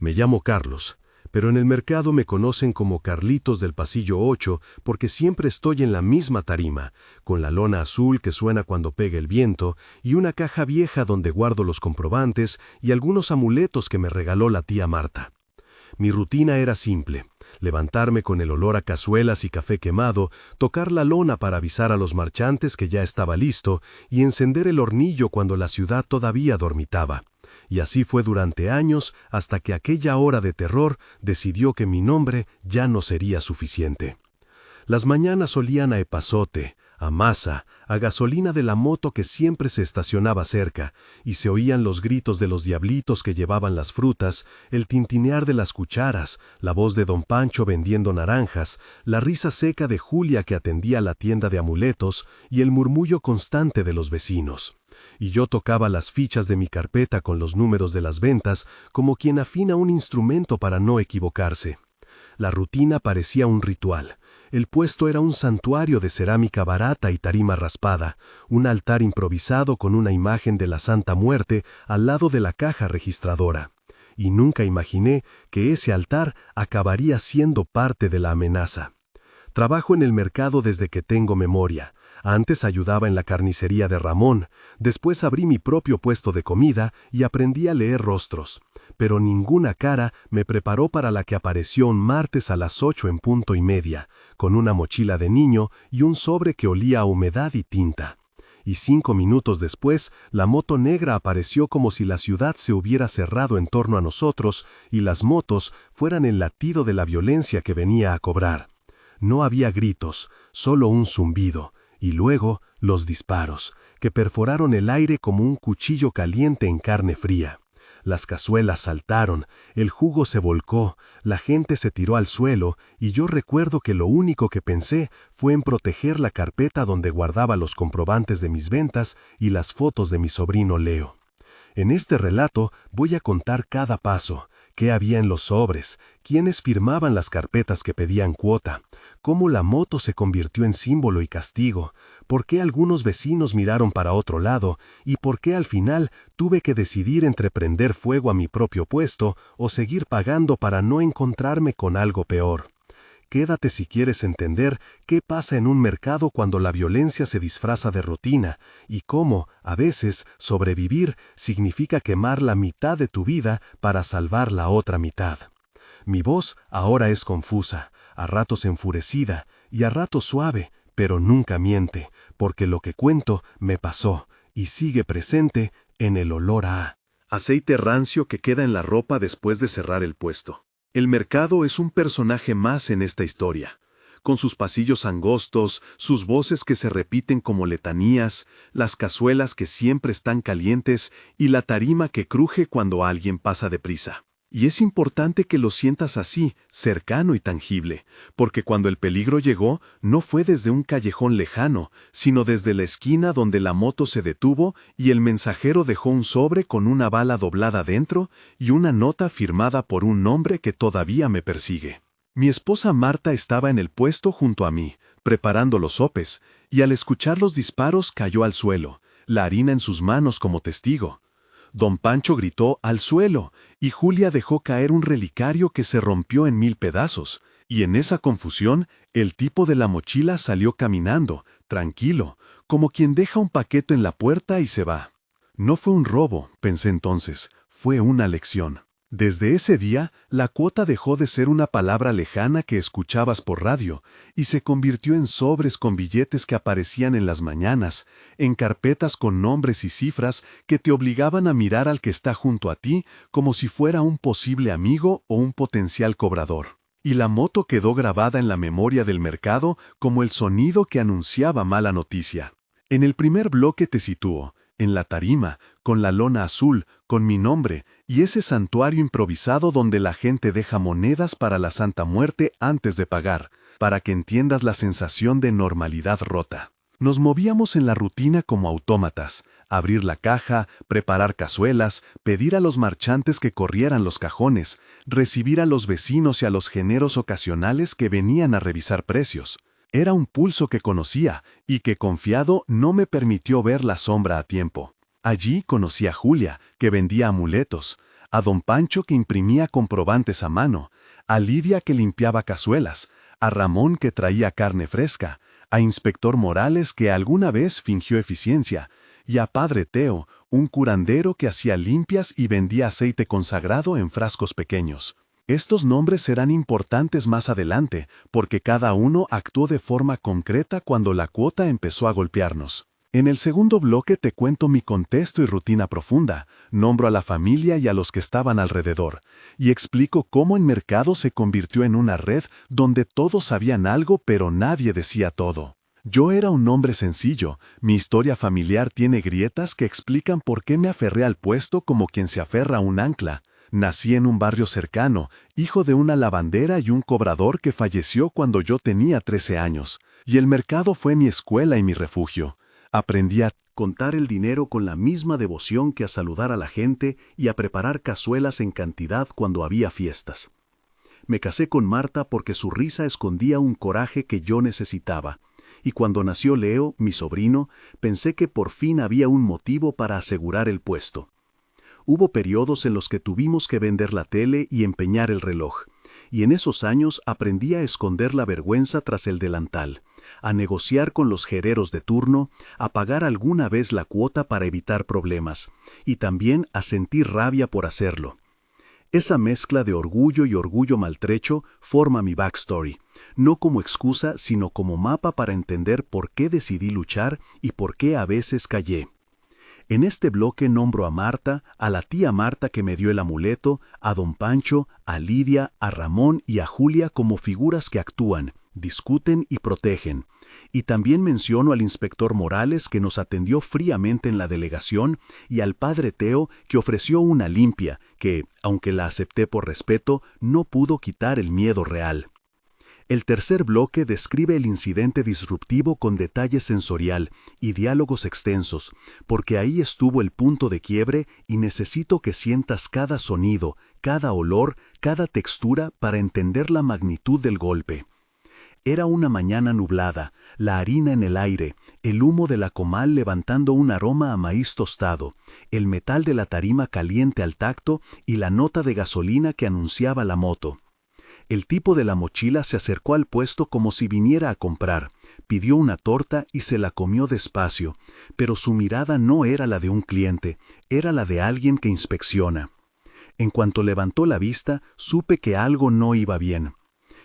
Me llamo Carlos, pero en el mercado me conocen como Carlitos del Pasillo 8 porque siempre estoy en la misma tarima, con la lona azul que suena cuando pega el viento y una caja vieja donde guardo los comprobantes y algunos amuletos que me regaló la tía Marta. Mi rutina era simple: levantarme con el olor a cazuelas y café quemado, tocar la lona para avisar a los marchantes que ya estaba listo y encender el hornillo cuando la ciudad todavía dormitaba. Y así fue durante años hasta que aquella hora de terror decidió que mi nombre ya no sería suficiente. Las mañanas olían a epazote, a masa, a gasolina de la moto que siempre se estacionaba cerca, y se oían los gritos de los diablitos que llevaban las frutas, el tintinear de las cucharas, la voz de don Pancho vendiendo naranjas, la risa seca de Julia que atendía la tienda de amuletos y el murmullo constante de los vecinos. Y yo tocaba las fichas de mi carpeta con los números de las ventas como quien afina un instrumento para no equivocarse. La rutina parecía un ritual. El puesto era un santuario de cerámica barata y tarima raspada, un altar improvisado con una imagen de la Santa Muerte al lado de la caja registradora. Y nunca imaginé que ese altar acabaría siendo parte de la amenaza. Trabajo en el mercado desde que tengo memoria. Antes ayudaba en la carnicería de Ramón, después abrí mi propio puesto de comida y aprendí a leer rostros. Pero ninguna cara me preparó para la que apareció un martes a las 8:30, con una mochila de niño y un sobre que olía a humedad y tinta. Y 5 minutos después, la moto negra apareció como si la ciudad se hubiera cerrado en torno a nosotros y las motos fueran el latido de la violencia que venía a cobrar. No había gritos, solo un zumbido. Y luego los disparos, que perforaron el aire como un cuchillo caliente en carne fría. Las cazuelas saltaron, el jugo se volcó, la gente se tiró al suelo, y yo recuerdo que lo único que pensé fue en proteger la carpeta donde guardaba los comprobantes de mis ventas y las fotos de mi sobrino Leo. En este relato voy a contar cada paso: qué había en los sobres, quiénes firmaban las carpetas que pedían cuota, cómo la moto se convirtió en símbolo y castigo, por qué algunos vecinos miraron para otro lado y por qué al final tuve que decidir entre prender fuego a mi propio puesto o seguir pagando para no encontrarme con algo peor. Quédate si quieres entender qué pasa en un mercado cuando la violencia se disfraza de rutina y cómo, a veces, sobrevivir significa quemar la mitad de tu vida para salvar la otra mitad. Mi voz ahora es confusa, a ratos enfurecida y a ratos suave, pero nunca miente, porque lo que cuento me pasó y sigue presente en el olor a aceite rancio que queda en la ropa después de cerrar el puesto. El mercado es un personaje más en esta historia, con sus pasillos angostos, sus voces que se repiten como letanías, las cazuelas que siempre están calientes y la tarima que cruje cuando alguien pasa deprisa. Y es importante que lo sientas así, cercano y tangible, porque cuando el peligro llegó, no fue desde un callejón lejano, sino desde la esquina donde la moto se detuvo y el mensajero dejó un sobre con una bala doblada dentro y una nota firmada por un nombre que todavía me persigue. Mi esposa Marta estaba en el puesto junto a mí, preparando los sopes, y al escuchar los disparos cayó al suelo, la harina en sus manos como testigo. Don Pancho gritó «¡al suelo!» y Julia dejó caer un relicario que se rompió en 1000 pedazos, y en esa confusión el tipo de la mochila salió caminando, tranquilo, como quien deja un paquete en la puerta y se va. No fue un robo, pensé entonces, fue una lección. Desde ese día, la cuota dejó de ser una palabra lejana que escuchabas por radio y se convirtió en sobres con billetes que aparecían en las mañanas, en carpetas con nombres y cifras que te obligaban a mirar al que está junto a ti como si fuera un posible amigo o un potencial cobrador. Y la moto quedó grabada en la memoria del mercado como el sonido que anunciaba mala noticia. En el primer bloque te sitúo, en la tarima, con la lona azul, con mi nombre, y ese santuario improvisado donde la gente deja monedas para la Santa Muerte antes de pagar, para que entiendas la sensación de normalidad rota. Nos movíamos en la rutina como autómatas, abrir la caja, preparar cazuelas, pedir a los marchantes que corrieran los cajones, recibir a los vecinos y a los generos ocasionales que venían a revisar precios. Era un pulso que conocía y que confiado no me permitió ver la sombra a tiempo. Allí conocí a Julia, que vendía amuletos. a don Pancho que imprimía comprobantes a mano, a Lidia que limpiaba cazuelas, a Ramón que traía carne fresca, a Inspector Morales que alguna vez fingió eficiencia, y a Padre Teo, un curandero que hacía limpias y vendía aceite consagrado en frascos pequeños. Estos nombres serán importantes más adelante, porque cada uno actuó de forma concreta cuando la cuota empezó a golpearnos. En el segundo bloque te cuento mi contexto y rutina profunda, nombro a la familia y a los que estaban alrededor, y explico cómo el mercado se convirtió en una red donde todos sabían algo pero nadie decía todo. Yo era un hombre sencillo, mi historia familiar tiene grietas que explican por qué me aferré al puesto como quien se aferra a un ancla. Nací en un barrio cercano, hijo de una lavandera y un cobrador que falleció cuando yo tenía 13 años, y el mercado fue mi escuela y mi refugio. Aprendí a contar el dinero con la misma devoción que a saludar a la gente y a preparar cazuelas en cantidad cuando había fiestas. Me casé con Marta porque su risa escondía un coraje que yo necesitaba, y cuando nació Leo, mi sobrino, pensé que por fin había un motivo para asegurar el puesto. Hubo periodos en los que tuvimos que vender la tele y empeñar el reloj, y en esos años aprendí a esconder la vergüenza tras el delantal, a negociar con los jereros de turno, a pagar alguna vez la cuota para evitar problemas, y también a sentir rabia por hacerlo. Esa mezcla de orgullo y orgullo maltrecho forma mi backstory, no como excusa sino como mapa para entender por qué decidí luchar y por qué a veces callé. En este bloque nombro a Marta, a la tía Marta que me dio el amuleto, a don Pancho, a Lidia, a Ramón y a Julia como figuras que actúan, discuten y protegen. Y también menciono al inspector Morales que nos atendió fríamente en la delegación y al padre Teo que ofreció una limpia que, aunque la acepté por respeto, no pudo quitar el miedo real. El tercer bloque describe el incidente disruptivo con detalle sensorial y diálogos extensos, porque ahí estuvo el punto de quiebre y necesito que sientas cada sonido, cada olor, cada textura para entender la magnitud del golpe. Era una mañana nublada, la harina en el aire, el humo de la comal levantando un aroma a maíz tostado, el metal de la tarima caliente al tacto y la nota de gasolina que anunciaba la moto. El tipo de la mochila se acercó al puesto como si viniera a comprar, pidió una torta y se la comió despacio, pero su mirada no era la de un cliente, era la de alguien que inspecciona. En cuanto levantó la vista, supe que algo no iba bien.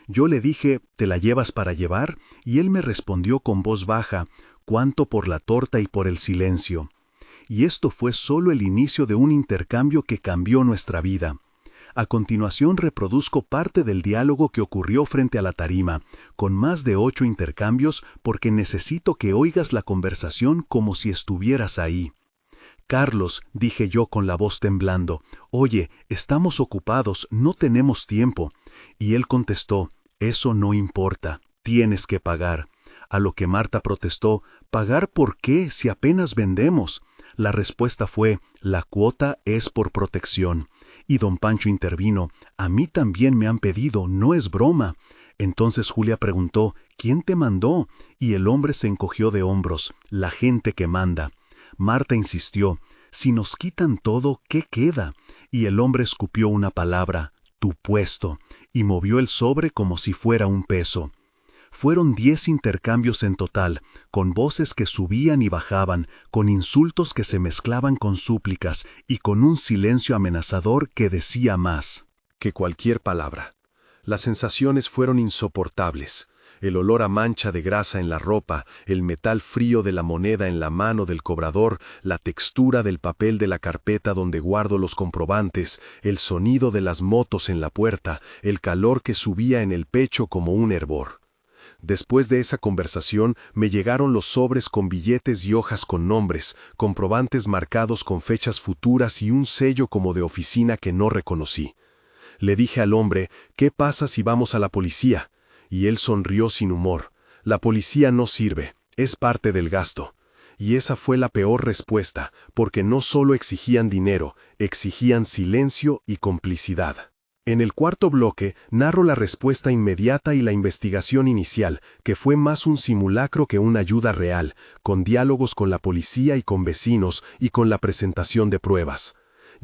Yo le dije, ¿te la llevas para llevar? Y él me respondió con voz baja, ¿cuánto por la torta y por el silencio? Y esto fue solo el inicio de un intercambio que cambió nuestra vida. A continuación reproduzco parte del diálogo que ocurrió frente a la tarima, con más de 8 intercambios porque necesito que oigas la conversación como si estuvieras ahí. Carlos, dije yo con la voz temblando, oye, estamos ocupados, no tenemos tiempo. Y él contestó, eso no importa, tienes que pagar. A lo que Marta protestó, ¿pagar por qué si apenas vendemos? La respuesta fue, la cuota es por protección. Y don Pancho intervino, a mí también me han pedido, no es broma. Entonces Julia preguntó, ¿quién te mandó? Y el hombre se encogió de hombros, la gente que manda. Marta insistió, si nos quitan todo, ¿qué queda? Y el hombre escupió una palabra, tu puesto, y movió el sobre como si fuera un peso. Fueron 10 intercambios en total, con voces que subían y bajaban, con insultos que se mezclaban con súplicas y con un silencio amenazador que decía más que cualquier palabra. Las sensaciones fueron insoportables. El olor a mancha de grasa en la ropa, el metal frío de la moneda en la mano del cobrador, la textura del papel de la carpeta donde guardo los comprobantes, el sonido de las motos en la puerta, el calor que subía en el pecho como un hervor. Después de esa conversación me llegaron los sobres con billetes y hojas con nombres, comprobantes marcados con fechas futuras y un sello como de oficina que no reconocí. Le dije al hombre, ¿qué pasa si vamos a la policía? Y él sonrió sin humor. La policía no sirve, es parte del gasto. Y esa fue la peor respuesta, porque no solo exigían dinero, exigían silencio y complicidad. En el cuarto bloque, narro la respuesta inmediata y la investigación inicial, que fue más un simulacro que una ayuda real, con diálogos con la policía y con vecinos y con la presentación de pruebas.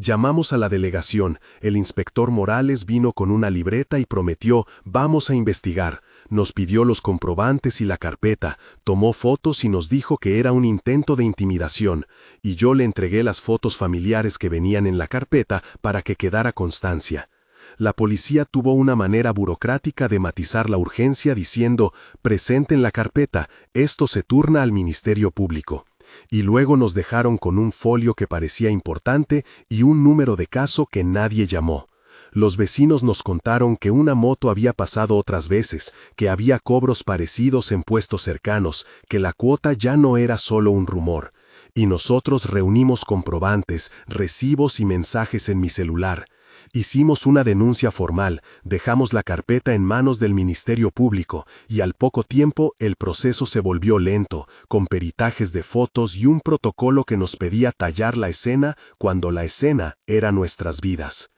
Llamamos a la delegación, el inspector Morales vino con una libreta y prometió, vamos a investigar. Nos pidió los comprobantes y la carpeta, tomó fotos y nos dijo que era un intento de intimidación, y yo le entregué las fotos familiares que venían en la carpeta para que quedara constancia. La policía tuvo una manera burocrática de matizar la urgencia diciendo, presenten la carpeta, esto se turna al Ministerio Público. Y luego nos dejaron con un folio que parecía importante y un número de caso que nadie llamó. Los vecinos nos contaron que una moto había pasado otras veces, que había cobros parecidos en puestos cercanos, que la cuota ya no era solo un rumor. Y nosotros reunimos comprobantes, recibos y mensajes en mi celular. Hicimos una denuncia formal, dejamos la carpeta en manos del Ministerio Público y al poco tiempo el proceso se volvió lento, con peritajes de fotos y un protocolo que nos pedía tallar la escena cuando la escena era nuestras vidas.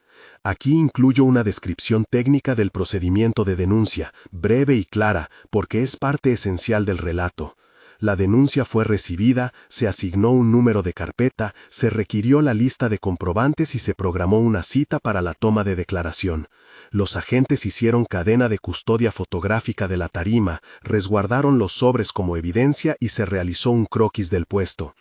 Aquí incluyo una descripción técnica del procedimiento de denuncia, breve y clara, porque es parte esencial del relato. La denuncia fue recibida, se asignó un número de carpeta, se requirió la lista de comprobantes y se programó una cita para la toma de declaración. Los agentes hicieron cadena de custodia fotográfica de la tarima, resguardaron los sobres como evidencia y se realizó un croquis del puesto.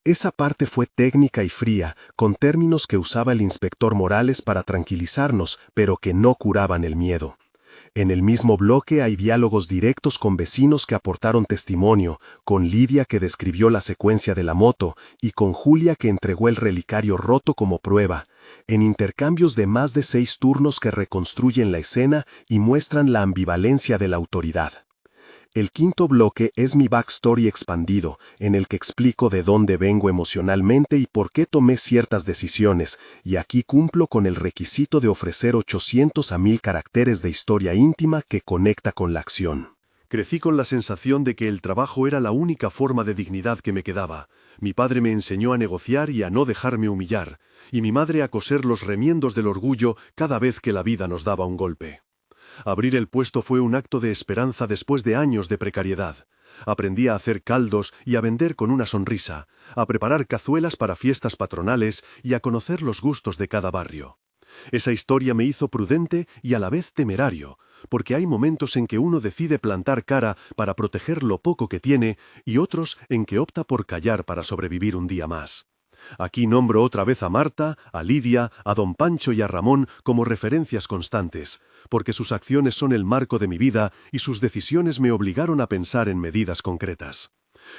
Esa parte fue técnica y fría, con términos que usaba el inspector Morales para tranquilizarnos, pero que no curaban el miedo. En el mismo bloque hay diálogos directos con vecinos que aportaron testimonio, con Lidia que describió la secuencia de la moto y con Julia que entregó el relicario roto como prueba, en intercambios de más de 6 turnos que reconstruyen la escena y muestran la ambivalencia de la autoridad. El quinto bloque es mi backstory expandido, en el que explico de dónde vengo emocionalmente y por qué tomé ciertas decisiones, y aquí cumplo con el requisito de ofrecer 800 a 1000 caracteres de historia íntima que conecta con la acción. Crecí con la sensación de que el trabajo era la única forma de dignidad que me quedaba. Mi padre me enseñó a negociar y a no dejarme humillar, y mi madre a coser los remiendos del orgullo cada vez que la vida nos daba un golpe. Abrir el puesto fue un acto de esperanza después de años de precariedad. Aprendí a hacer caldos y a vender con una sonrisa, a preparar cazuelas para fiestas patronales y a conocer los gustos de cada barrio. Esa historia me hizo prudente y a la vez temerario, porque hay momentos en que uno decide plantar cara para proteger lo poco que tiene y otros en que opta por callar para sobrevivir un día más. Aquí nombro otra vez a Marta, a Lidia, a don Pancho y a Ramón como referencias constantes, porque sus acciones son el marco de mi vida y sus decisiones me obligaron a pensar en medidas concretas.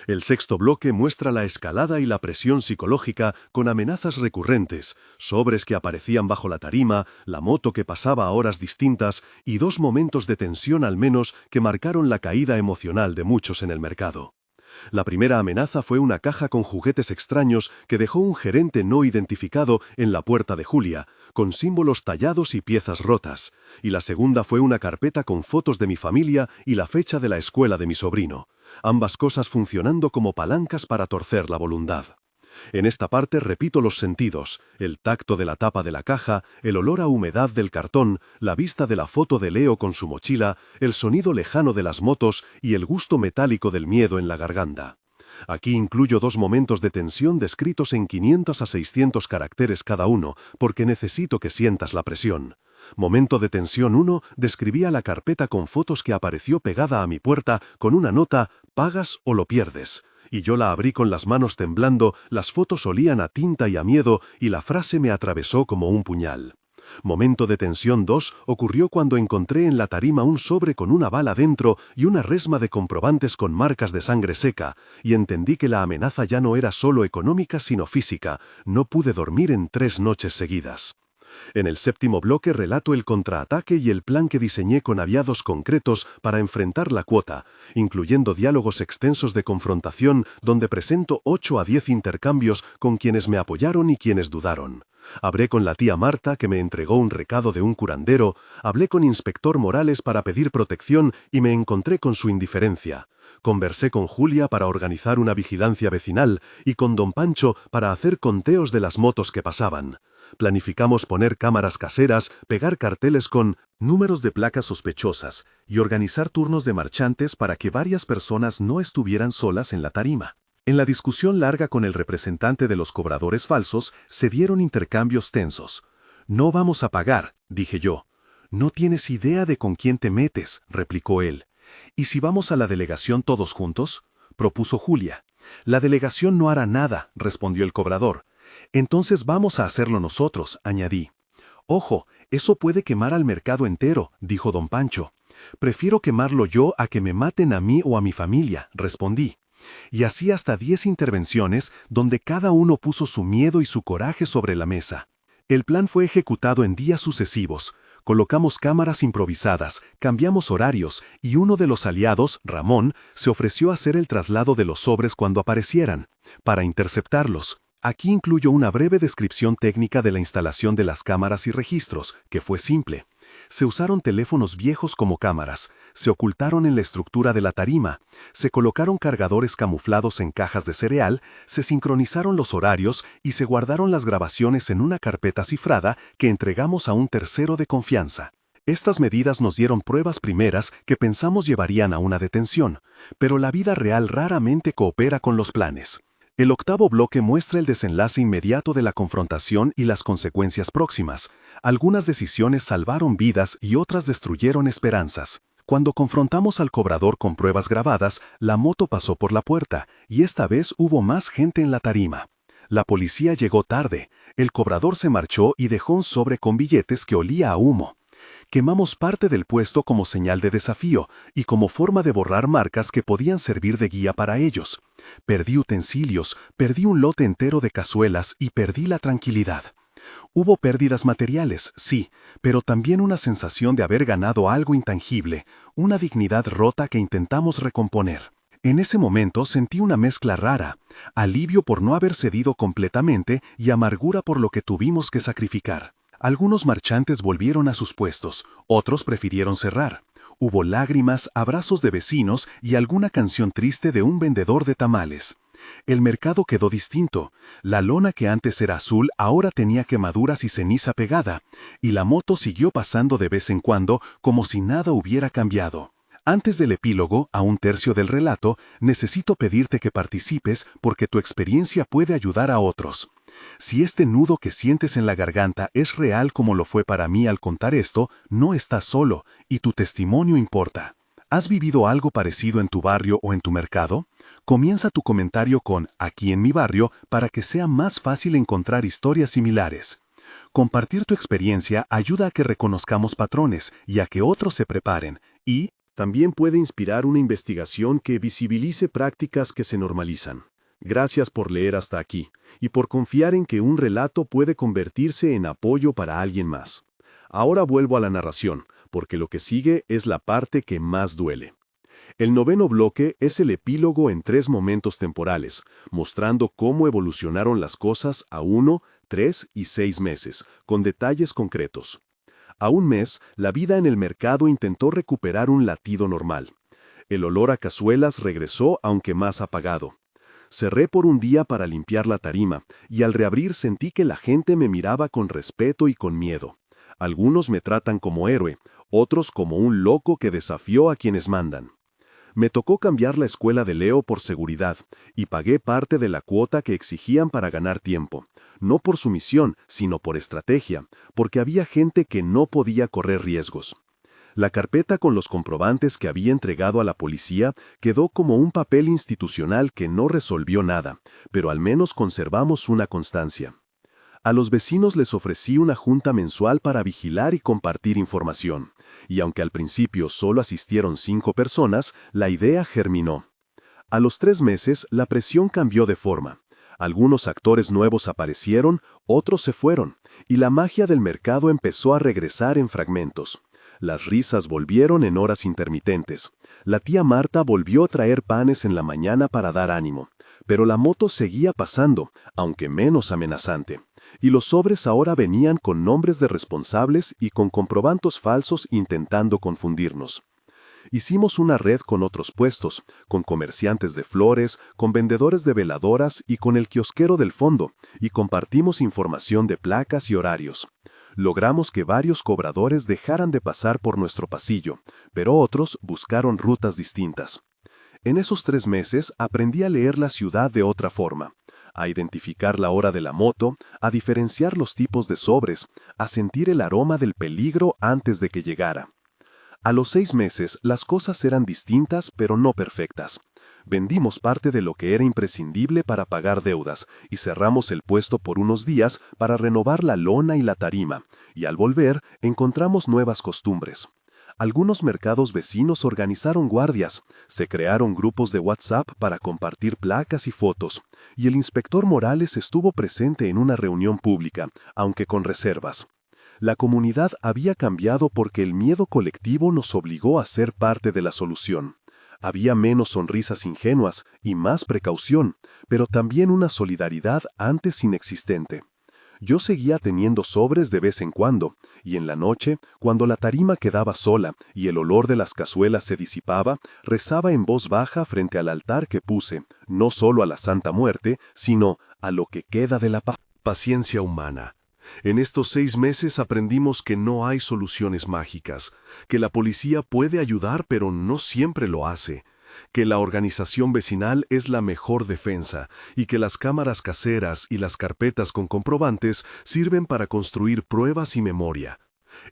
El sexto bloque muestra la escalada y la presión psicológica con amenazas recurrentes, sobres que aparecían bajo la tarima, la moto que pasaba a horas distintas y 2 momentos de tensión al menos que marcaron la caída emocional de muchos en el mercado. La primera amenaza fue una caja con juguetes extraños que dejó un gerente no identificado en la puerta de Julia, con símbolos tallados y piezas rotas, y la segunda fue una carpeta con fotos de mi familia y la fecha de la escuela de mi sobrino, ambas cosas funcionando como palancas para torcer la voluntad. En esta parte repito los sentidos, el tacto de la tapa de la caja, el olor a humedad del cartón, la vista de la foto de Leo con su mochila, el sonido lejano de las motos y el gusto metálico del miedo en la garganta. Aquí incluyo 2 momentos de tensión descritos en 500 a 600 caracteres cada uno, porque necesito que sientas la presión. Momento de tensión 1, describía la carpeta con fotos que apareció pegada a mi puerta con una nota, «Pagas o lo pierdes». Y yo la abrí con las manos temblando, las fotos olían a tinta y a miedo, y la frase me atravesó como un puñal. Momento de tensión 2 ocurrió cuando encontré en la tarima un sobre con una bala dentro y una resma de comprobantes con marcas de sangre seca, y entendí que la amenaza ya no era solo económica sino física. No pude dormir en 3 noches seguidas. En el séptimo bloque relato el contraataque y el plan que diseñé con aviados concretos para enfrentar la cuota, incluyendo diálogos extensos de confrontación donde presento 8 a 10 intercambios con quienes me apoyaron y quienes dudaron. Hablé con la tía Marta que me entregó un recado de un curandero, hablé con inspector Morales para pedir protección y me encontré con su indiferencia. Conversé con Julia para organizar una vigilancia vecinal y con don Pancho para hacer conteos de las motos que pasaban. Planificamos poner cámaras caseras, pegar carteles con números de placas sospechosas y organizar turnos de marchantes para que varias personas no estuvieran solas en la tarima. En la discusión larga con el representante de los cobradores falsos, se dieron intercambios tensos. «No vamos a pagar», dije yo. «No tienes idea de con quién te metes», replicó él. «¿Y si vamos a la delegación todos juntos?», propuso Julia. «La delegación no hará nada», respondió el cobrador. «Entonces vamos a hacerlo nosotros», añadí. «Ojo, eso puede quemar al mercado entero», dijo don Pancho. «Prefiero quemarlo yo a que me maten a mí o a mi familia», respondí. Y así hasta 10 intervenciones, donde cada uno puso su miedo y su coraje sobre la mesa. El plan fue ejecutado en días sucesivos. Colocamos cámaras improvisadas, cambiamos horarios, y uno de los aliados, Ramón, se ofreció a hacer el traslado de los sobres cuando aparecieran, para interceptarlos. Aquí incluyo una breve descripción técnica de la instalación de las cámaras y registros, que fue simple. Se usaron teléfonos viejos como cámaras, se ocultaron en la estructura de la tarima, se colocaron cargadores camuflados en cajas de cereal, se sincronizaron los horarios y se guardaron las grabaciones en una carpeta cifrada que entregamos a un tercero de confianza. Estas medidas nos dieron pruebas primeras que pensamos llevarían a una detención, pero la vida real raramente coopera con los planes. El octavo bloque muestra el desenlace inmediato de la confrontación y las consecuencias próximas. Algunas decisiones salvaron vidas y otras destruyeron esperanzas. Cuando confrontamos al cobrador con pruebas grabadas, la moto pasó por la puerta, y esta vez hubo más gente en la tarima. La policía llegó tarde, el cobrador se marchó y dejó un sobre con billetes que olía a humo. Quemamos parte del puesto como señal de desafío y como forma de borrar marcas que podían servir de guía para ellos. Perdí utensilios, perdí un lote entero de cazuelas y perdí la tranquilidad. Hubo pérdidas materiales, sí, pero también una sensación de haber ganado algo intangible, una dignidad rota que intentamos recomponer. En ese momento sentí una mezcla rara, alivio por no haber cedido completamente y amargura por lo que tuvimos que sacrificar. Algunos marchantes volvieron a sus puestos, otros prefirieron cerrar. Hubo lágrimas, abrazos de vecinos y alguna canción triste de un vendedor de tamales. El mercado quedó distinto. La lona que antes era azul ahora tenía quemaduras y ceniza pegada, y la moto siguió pasando de vez en cuando como si nada hubiera cambiado. Antes del epílogo, a un tercio del relato, necesito pedirte que participes porque tu experiencia puede ayudar a otros. Si este nudo que sientes en la garganta es real como lo fue para mí al contar esto, no estás solo, y tu testimonio importa. ¿Has vivido algo parecido en tu barrio o en tu mercado? Comienza tu comentario con «aquí en mi barrio» para que sea más fácil encontrar historias similares. Compartir tu experiencia ayuda a que reconozcamos patrones y a que otros se preparen, y también puede inspirar una investigación que visibilice prácticas que se normalizan. Gracias por leer hasta aquí, y por confiar en que un relato puede convertirse en apoyo para alguien más. Ahora vuelvo a la narración, porque lo que sigue es la parte que más duele. El noveno bloque es el epílogo en 3 momentos temporales, mostrando cómo evolucionaron las cosas a 1, 3 y 6 meses, con detalles concretos. A un mes, la vida en el mercado intentó recuperar un latido normal. El olor a cazuelas regresó, aunque más apagado. Cerré por un día para limpiar la tarima, y al reabrir sentí que la gente me miraba con respeto y con miedo. Algunos me tratan como héroe, otros como un loco que desafió a quienes mandan. Me tocó cambiar la escuela de Leo por seguridad, y pagué parte de la cuota que exigían para ganar tiempo, no por sumisión, sino por estrategia, porque había gente que no podía correr riesgos. La carpeta con los comprobantes que había entregado a la policía quedó como un papel institucional que no resolvió nada, pero al menos conservamos una constancia. A los vecinos les ofrecí una junta mensual para vigilar y compartir información, y aunque al principio solo asistieron 5 personas, la idea germinó. A los 3 meses, la presión cambió de forma. Algunos actores nuevos aparecieron, otros se fueron, y la magia del mercado empezó a regresar en fragmentos. Las risas volvieron en horas intermitentes. La tía Marta volvió a traer panes en la mañana para dar ánimo, pero la moto seguía pasando, aunque menos amenazante. Y los sobres ahora venían con nombres de responsables y con comprobantes falsos intentando confundirnos. Hicimos una red con otros puestos, con comerciantes de flores, con vendedores de veladoras y con el kiosquero del fondo, y compartimos información de placas y horarios. Logramos que varios cobradores dejaran de pasar por nuestro pasillo, pero otros buscaron rutas distintas. En esos 3 meses aprendí a leer la ciudad de otra forma, a identificar la hora de la moto, a diferenciar los tipos de sobres, a sentir el aroma del peligro antes de que llegara. A los 6 meses las cosas eran distintas pero no perfectas. Vendimos parte de lo que era imprescindible para pagar deudas y cerramos el puesto por unos días para renovar la lona y la tarima, y al volver encontramos nuevas costumbres. Algunos mercados vecinos organizaron guardias, se crearon grupos de WhatsApp para compartir placas y fotos, y el inspector Morales estuvo presente en una reunión pública, aunque con reservas. La comunidad había cambiado porque el miedo colectivo nos obligó a ser parte de la solución. Había menos sonrisas ingenuas y más precaución, pero también una solidaridad antes inexistente. Yo seguía teniendo sobres de vez en cuando, y en la noche, cuando la tarima quedaba sola y el olor de las cazuelas se disipaba, rezaba en voz baja frente al altar que puse, no solo a la Santa Muerte, sino a lo que queda de la paz. Paciencia humana. En estos 6 meses aprendimos que no hay soluciones mágicas, que la policía puede ayudar pero no siempre lo hace, que la organización vecinal es la mejor defensa y que las cámaras caseras y las carpetas con comprobantes sirven para construir pruebas y memoria.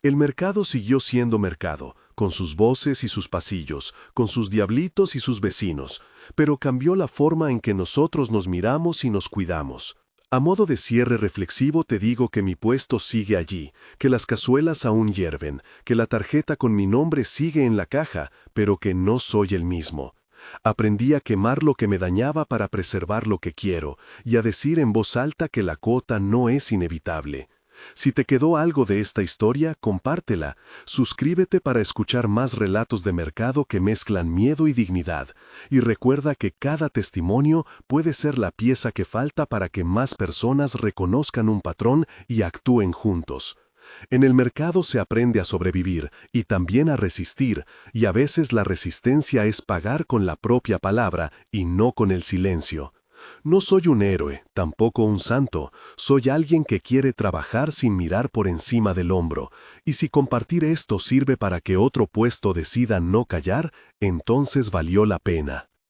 El mercado siguió siendo mercado, con sus voces y sus pasillos, con sus diablitos y sus vecinos, pero cambió la forma en que nosotros nos miramos y nos cuidamos. A modo de cierre reflexivo te digo que mi puesto sigue allí, que las cazuelas aún hierven, que la tarjeta con mi nombre sigue en la caja, pero que no soy el mismo. Aprendí a quemar lo que me dañaba para preservar lo que quiero, y a decir en voz alta que la cuota no es inevitable. Si te quedó algo de esta historia, compártela. Suscríbete para escuchar más relatos de mercado que mezclan miedo y dignidad. Y recuerda que cada testimonio puede ser la pieza que falta para que más personas reconozcan un patrón y actúen juntos. En el mercado se aprende a sobrevivir y también a resistir, y a veces la resistencia es pagar con la propia palabra y no con el silencio. No soy un héroe, tampoco un santo, soy alguien que quiere trabajar sin mirar por encima del hombro, y si compartir esto sirve para que otro puesto decida no callar, entonces valió la pena.